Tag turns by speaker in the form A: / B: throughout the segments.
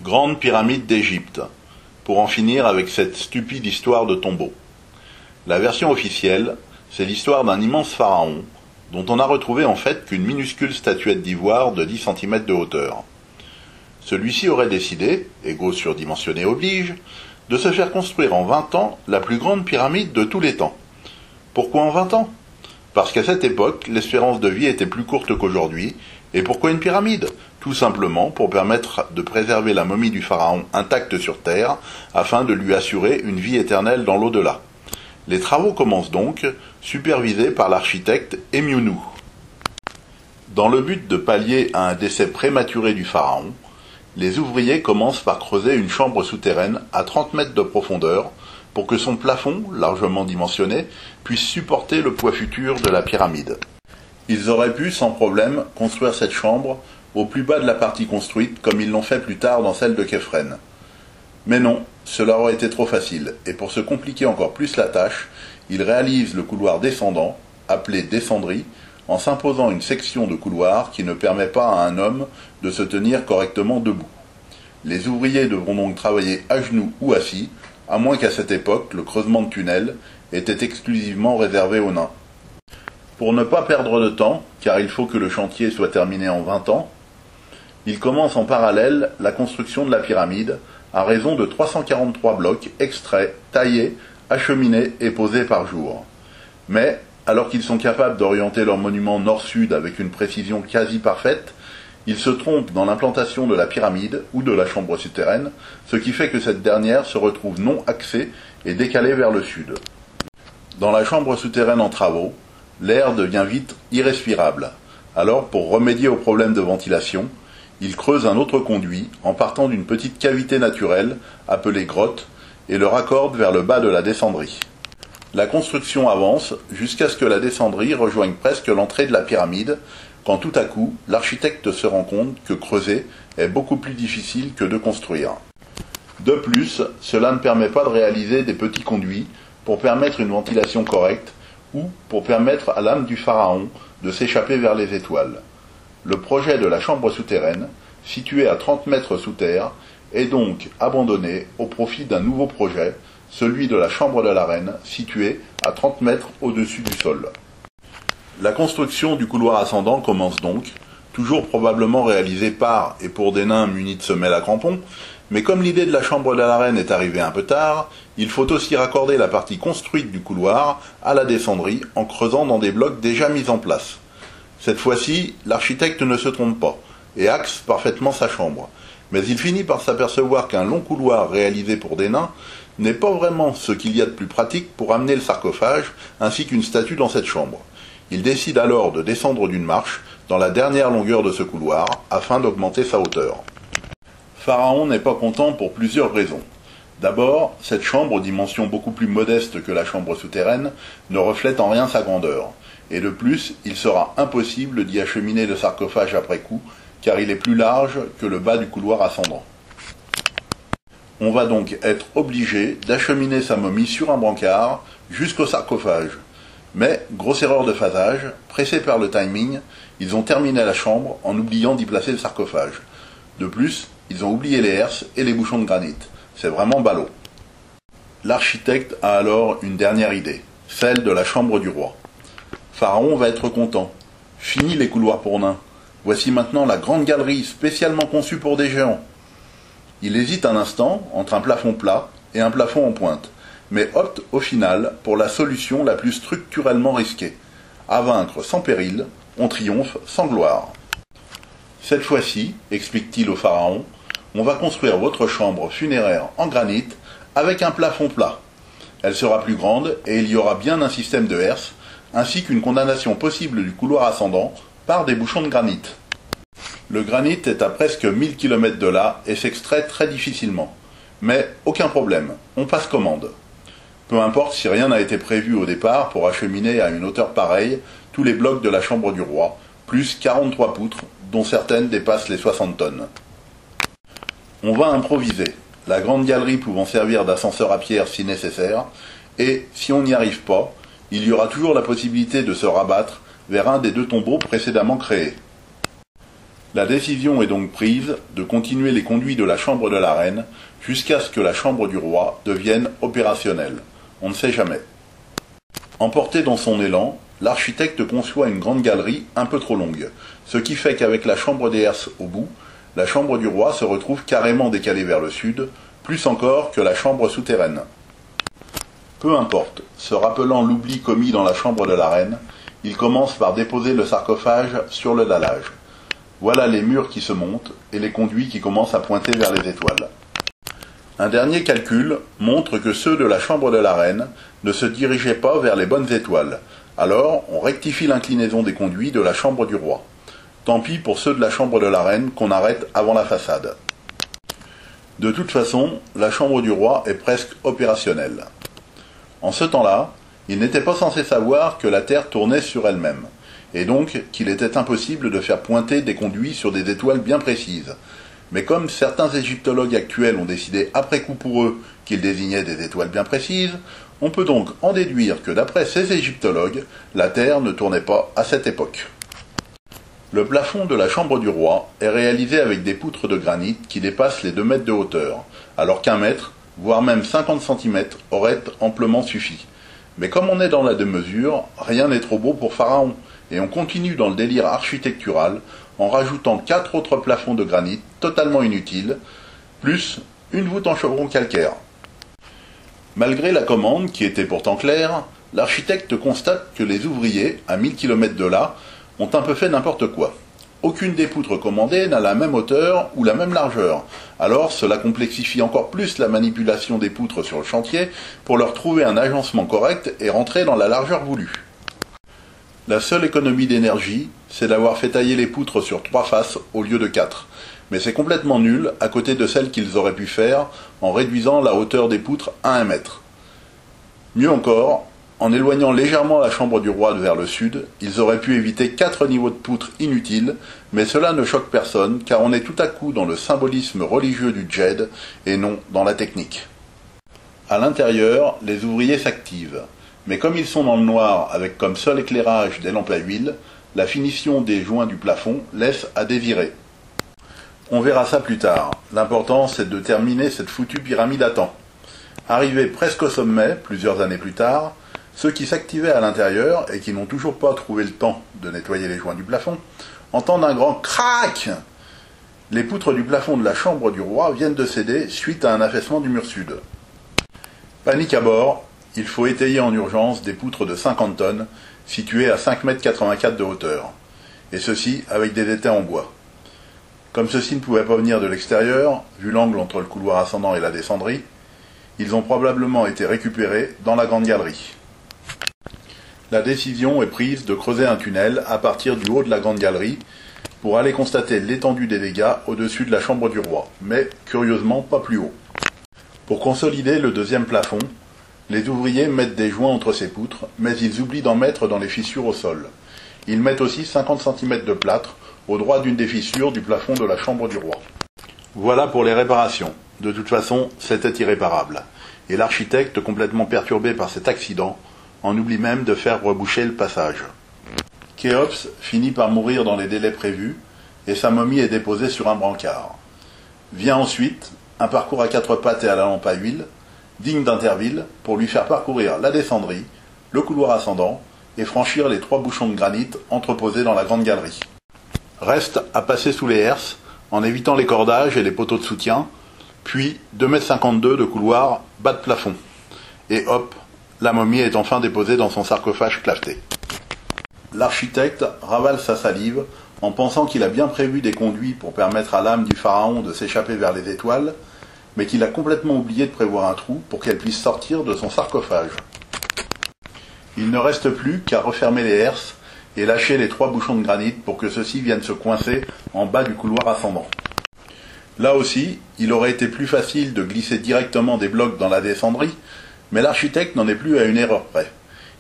A: Grande pyramide d'Égypte, pour en finir avec cette stupide histoire de tombeau. La version officielle, c'est l'histoire d'un immense pharaon, dont on n'a retrouvé en fait qu'une minuscule statuette d'ivoire de 10 cm de hauteur. Celui-ci aurait décidé, ego surdimensionné oblige, de se faire construire en 20 ans la plus grande pyramide de tous les temps. Pourquoi en 20 ans ? Parce qu'à cette époque, l'espérance de vie était plus courte qu'aujourd'hui. Et pourquoi une pyramide ? Tout simplement pour permettre de préserver la momie du pharaon intacte sur Terre, afin de lui assurer une vie éternelle dans l'au-delà. Les travaux commencent donc, supervisés par l'architecte Emiounnou. Dans le but de pallier à un décès prématuré du pharaon, les ouvriers commencent par creuser une chambre souterraine à 30 mètres de profondeur, pour que son plafond, largement dimensionné, puisse supporter le poids futur de la pyramide. Ils auraient pu, sans problème, construire cette chambre au plus bas de la partie construite, comme ils l'ont fait plus tard dans celle de Képhren. Mais non, cela aurait été trop facile, et pour se compliquer encore plus la tâche, ils réalisent le couloir descendant, appelé descendrie, en s'imposant une section de couloir qui ne permet pas à un homme de se tenir correctement debout. Les ouvriers devront donc travailler à genoux ou assis, à moins qu'à cette époque, le creusement de tunnels était exclusivement réservé aux nains. Pour ne pas perdre de temps, car il faut que le chantier soit terminé en 20 ans, il commence en parallèle la construction de la pyramide, à raison de 343 blocs extraits, taillés, acheminés et posés par jour. Mais, alors qu'ils sont capables d'orienter leur monument nord-sud avec une précision quasi parfaite, ils se trompent dans l'implantation de la pyramide ou de la chambre souterraine, ce qui fait que cette dernière se retrouve non axée et décalée vers le sud. Dans la chambre souterraine en travaux, l'air devient vite irrespirable. Alors, pour remédier au problème de ventilation, ils creusent un autre conduit en partant d'une petite cavité naturelle appelée grotte et le raccordent vers le bas de la descendrie. La construction avance jusqu'à ce que la descendrie rejoigne presque l'entrée de la pyramide, quand tout à coup, l'architecte se rend compte que creuser est beaucoup plus difficile que de construire. De plus, cela ne permet pas de réaliser des petits conduits pour permettre une ventilation correcte ou pour permettre à l'âme du pharaon de s'échapper vers les étoiles. Le projet de la chambre souterraine, située à 30 mètres sous terre, est donc abandonné au profit d'un nouveau projet, celui de la chambre de la reine, située à 30 mètres au-dessus du sol. La construction du couloir ascendant commence donc, toujours probablement réalisée par et pour des nains munis de semelles à crampons, mais comme l'idée de la chambre de la reine est arrivée un peu tard, il faut aussi raccorder la partie construite du couloir à la descendrie en creusant dans des blocs déjà mis en place. Cette fois-ci, l'architecte ne se trompe pas et axe parfaitement sa chambre, mais il finit par s'apercevoir qu'un long couloir réalisé pour des nains n'est pas vraiment ce qu'il y a de plus pratique pour amener le sarcophage ainsi qu'une statue dans cette chambre. Il décide alors de descendre d'une marche dans la dernière longueur de ce couloir afin d'augmenter sa hauteur. Pharaon n'est pas content pour plusieurs raisons. D'abord, cette chambre aux dimensions beaucoup plus modestes que la chambre souterraine ne reflète en rien sa grandeur. Et de plus, il sera impossible d'y acheminer le sarcophage après coup, car il est plus large que le bas du couloir ascendant. On va donc être obligé d'acheminer sa momie sur un brancard jusqu'au sarcophage. Mais, grosse erreur de phasage, pressés par le timing, ils ont terminé la chambre en oubliant d'y placer le sarcophage. De plus, ils ont oublié les herses et les bouchons de granit. C'est vraiment ballot. L'architecte a alors une dernière idée, celle de la chambre du roi. Pharaon va être content. Fini les couloirs pour nains. Voici maintenant la grande galerie spécialement conçue pour des géants. Il hésite un instant entre un plafond plat et un plafond en pointe, mais opte au final pour la solution la plus structurellement risquée. À vaincre sans péril, on triomphe sans gloire. Cette fois-ci, explique-t-il au pharaon, on va construire votre chambre funéraire en granit avec un plafond plat. Elle sera plus grande et il y aura bien un système de herses, ainsi qu'une condamnation possible du couloir ascendant par des bouchons de granit. Le granit est à presque 1000 km de là et s'extrait très difficilement. Mais aucun problème, on passe commande. Peu importe si rien n'a été prévu au départ pour acheminer à une hauteur pareille tous les blocs de la chambre du roi, plus 43 poutres, dont certaines dépassent les 60 tonnes. On va improviser, la grande galerie pouvant servir d'ascenseur à pierre si nécessaire, et si on n'y arrive pas, il y aura toujours la possibilité de se rabattre vers un des deux tombeaux précédemment créés. La décision est donc prise de continuer les conduits de la chambre de la reine jusqu'à ce que la chambre du roi devienne opérationnelle. On ne sait jamais. Emporté dans son élan, l'architecte conçoit une grande galerie un peu trop longue, ce qui fait qu'avec la chambre des herses au bout, la chambre du roi se retrouve carrément décalée vers le sud, plus encore que la chambre souterraine. Peu importe, se rappelant l'oubli commis dans la chambre de la reine, il commence par déposer le sarcophage sur le dallage. Voilà les murs qui se montent et les conduits qui commencent à pointer vers les étoiles. Un dernier calcul montre que ceux de la chambre de la reine ne se dirigeaient pas vers les bonnes étoiles. Alors, on rectifie l'inclinaison des conduits de la chambre du roi. Tant pis pour ceux de la chambre de la reine qu'on arrête avant la façade. De toute façon, la chambre du roi est presque opérationnelle. En ce temps-là, il n'était pas censé savoir que la Terre tournait sur elle-même, et donc qu'il était impossible de faire pointer des conduits sur des étoiles bien précises. Mais comme certains égyptologues actuels ont décidé après coup pour eux qu'ils désignaient des étoiles bien précises, on peut donc en déduire que d'après ces égyptologues, la Terre ne tournait pas à cette époque. Le plafond de la chambre du roi est réalisé avec des poutres de granit qui dépassent les 2 mètres de hauteur, alors qu'1 mètre, voire même 50 cm, aurait amplement suffi. Mais comme on est dans la démesure, rien n'est trop beau pour Pharaon, et on continue dans le délire architectural en rajoutant 4 autres plafonds de granit totalement inutiles, plus une voûte en chevron calcaire. Malgré la commande, qui était pourtant claire, l'architecte constate que les ouvriers, à 1000 km de là, ont un peu fait n'importe quoi. Aucune des poutres commandées n'a la même hauteur ou la même largeur. Alors cela complexifie encore plus la manipulation des poutres sur le chantier pour leur trouver un agencement correct et rentrer dans la largeur voulue. La seule économie d'énergie, c'est d'avoir fait tailler les poutres sur 3 faces au lieu de 4. Mais c'est complètement nul à côté de celles qu'ils auraient pu faire en réduisant la hauteur des poutres à 1 mètre. Mieux encore, en éloignant légèrement la chambre du roi vers le sud, ils auraient pu éviter 4 niveaux de poutres inutiles, mais cela ne choque personne car on est tout à coup dans le symbolisme religieux du djed et non dans la technique. À l'intérieur, les ouvriers s'activent, mais comme ils sont dans le noir avec comme seul éclairage des lampes à huile, la finition des joints du plafond laisse à désirer. On verra ça plus tard, l'important c'est de terminer cette foutue pyramide à temps. Arrivés presque au sommet, plusieurs années plus tard, ceux qui s'activaient à l'intérieur et qui n'ont toujours pas trouvé le temps de nettoyer les joints du plafond entendent un grand crac. Les poutres du plafond de la chambre du roi viennent de céder suite à un affaissement du mur sud. Panique à bord, il faut étayer en urgence des poutres de 50 tonnes situées à 5,84 m de hauteur, et ceci avec des étais en bois. Comme ceux-ci ne pouvaient pas venir de l'extérieur, vu l'angle entre le couloir ascendant et la descendrie, ils ont probablement été récupérés dans la grande galerie. La décision est prise de creuser un tunnel à partir du haut de la grande galerie pour aller constater l'étendue des dégâts au-dessus de la chambre du roi, mais curieusement pas plus haut. Pour consolider le deuxième plafond, les ouvriers mettent des joints entre ces poutres, mais ils oublient d'en mettre dans les fissures au sol. Ils mettent aussi 50 cm de plâtre au droit d'une des fissures du plafond de la chambre du roi. Voilà pour les réparations. De toute façon, c'était irréparable. Et l'architecte, complètement perturbé par cet accident, en oublie même de faire reboucher le passage. Khéops finit par mourir dans les délais prévus, et sa momie est déposée sur un brancard. Vient ensuite un parcours à 4 pattes et à la lampe à huile, digne d'Interville, pour lui faire parcourir la descendrie, le couloir ascendant, et franchir les 3 bouchons de granit entreposés dans la grande galerie. Reste à passer sous les herses, en évitant les cordages et les poteaux de soutien, puis 2,52 m de couloir bas de plafond. Et hop, la momie est enfin déposée dans son sarcophage claveté. L'architecte ravale sa salive en pensant qu'il a bien prévu des conduits pour permettre à l'âme du pharaon de s'échapper vers les étoiles, mais qu'il a complètement oublié de prévoir un trou pour qu'elle puisse sortir de son sarcophage. Il ne reste plus qu'à refermer les herses et lâcher les 3 bouchons de granit pour que ceux-ci viennent se coincer en bas du couloir ascendant. Là aussi, il aurait été plus facile de glisser directement des blocs dans la descendrie, mais l'architecte n'en est plus à une erreur près.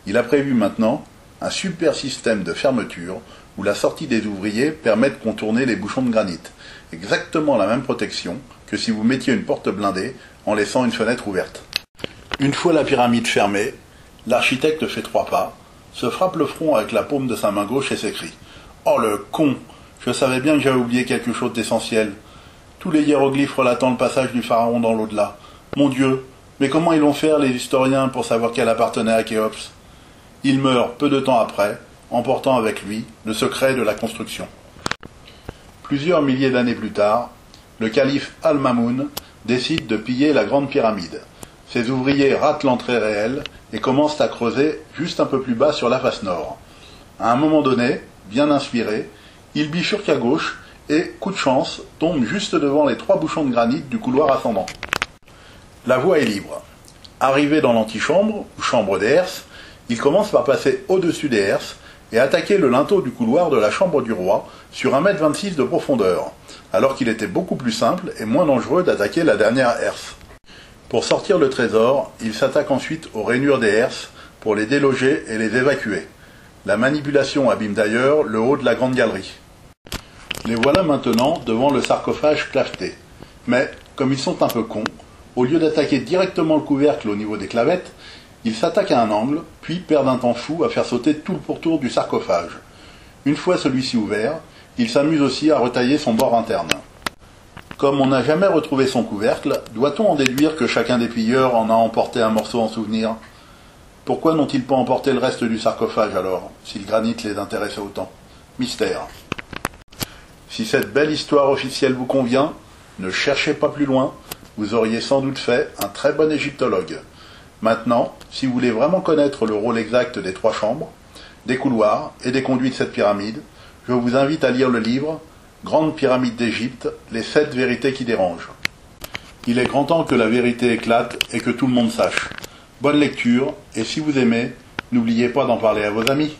A: Il a prévu maintenant un super système de fermeture où la sortie des ouvriers permet de contourner les bouchons de granit. Exactement la même protection que si vous mettiez une porte blindée en laissant une fenêtre ouverte. Une fois la pyramide fermée, l'architecte fait 3 pas, se frappe le front avec la paume de sa main gauche et s'écrie « Oh le con! Je savais bien que j'avais oublié quelque chose d'essentiel. Tous les hiéroglyphes relatant le passage du pharaon dans l'au-delà. Mon Dieu, mais comment ils vont faire les historiens pour savoir qu'elle appartenait à Khéops? Il meurt peu de temps après, emportant avec lui le secret de la construction. Plusieurs milliers d'années plus tard, le calife Al-Mamoun décide de piller la grande pyramide. Ses ouvriers ratent l'entrée réelle et commencent à creuser juste un peu plus bas sur la face nord. À un moment donné, bien inspiré, il bifurque à gauche et, coup de chance, tombe juste devant les 3 bouchons de granit du couloir ascendant. La voie est libre. Arrivé dans l'antichambre, ou chambre des herses, il commence par passer au-dessus des herses et attaquer le linteau du couloir de la chambre du roi sur 1,26 m de profondeur, alors qu'il était beaucoup plus simple et moins dangereux d'attaquer la dernière herse. Pour sortir le trésor, il s'attaque ensuite aux rainures des herses pour les déloger et les évacuer. La manipulation abîme d'ailleurs le haut de la grande galerie. Les voilà maintenant devant le sarcophage claveté. Mais, comme ils sont un peu cons, au lieu d'attaquer directement le couvercle au niveau des clavettes, ils s'attaquent à un angle, puis perdent un temps fou à faire sauter tout le pourtour du sarcophage. Une fois celui-ci ouvert, ils s'amusent aussi à retailler son bord interne. Comme on n'a jamais retrouvé son couvercle, doit-on en déduire que chacun des pilleurs en a emporté un morceau en souvenir? Pourquoi n'ont-ils pas emporté le reste du sarcophage alors, si le granit les intéressait autant? Mystère. Si cette belle histoire officielle vous convient, ne cherchez pas plus loin, vous auriez sans doute fait un très bon égyptologue. Maintenant, si vous voulez vraiment connaître le rôle exact des 3 chambres, des couloirs et des conduits de cette pyramide, je vous invite à lire le livre « Grande pyramide d'Égypte, les 7 vérités qui dérangent ». Il est grand temps que la vérité éclate et que tout le monde sache. Bonne lecture, et si vous aimez, n'oubliez pas d'en parler à vos amis.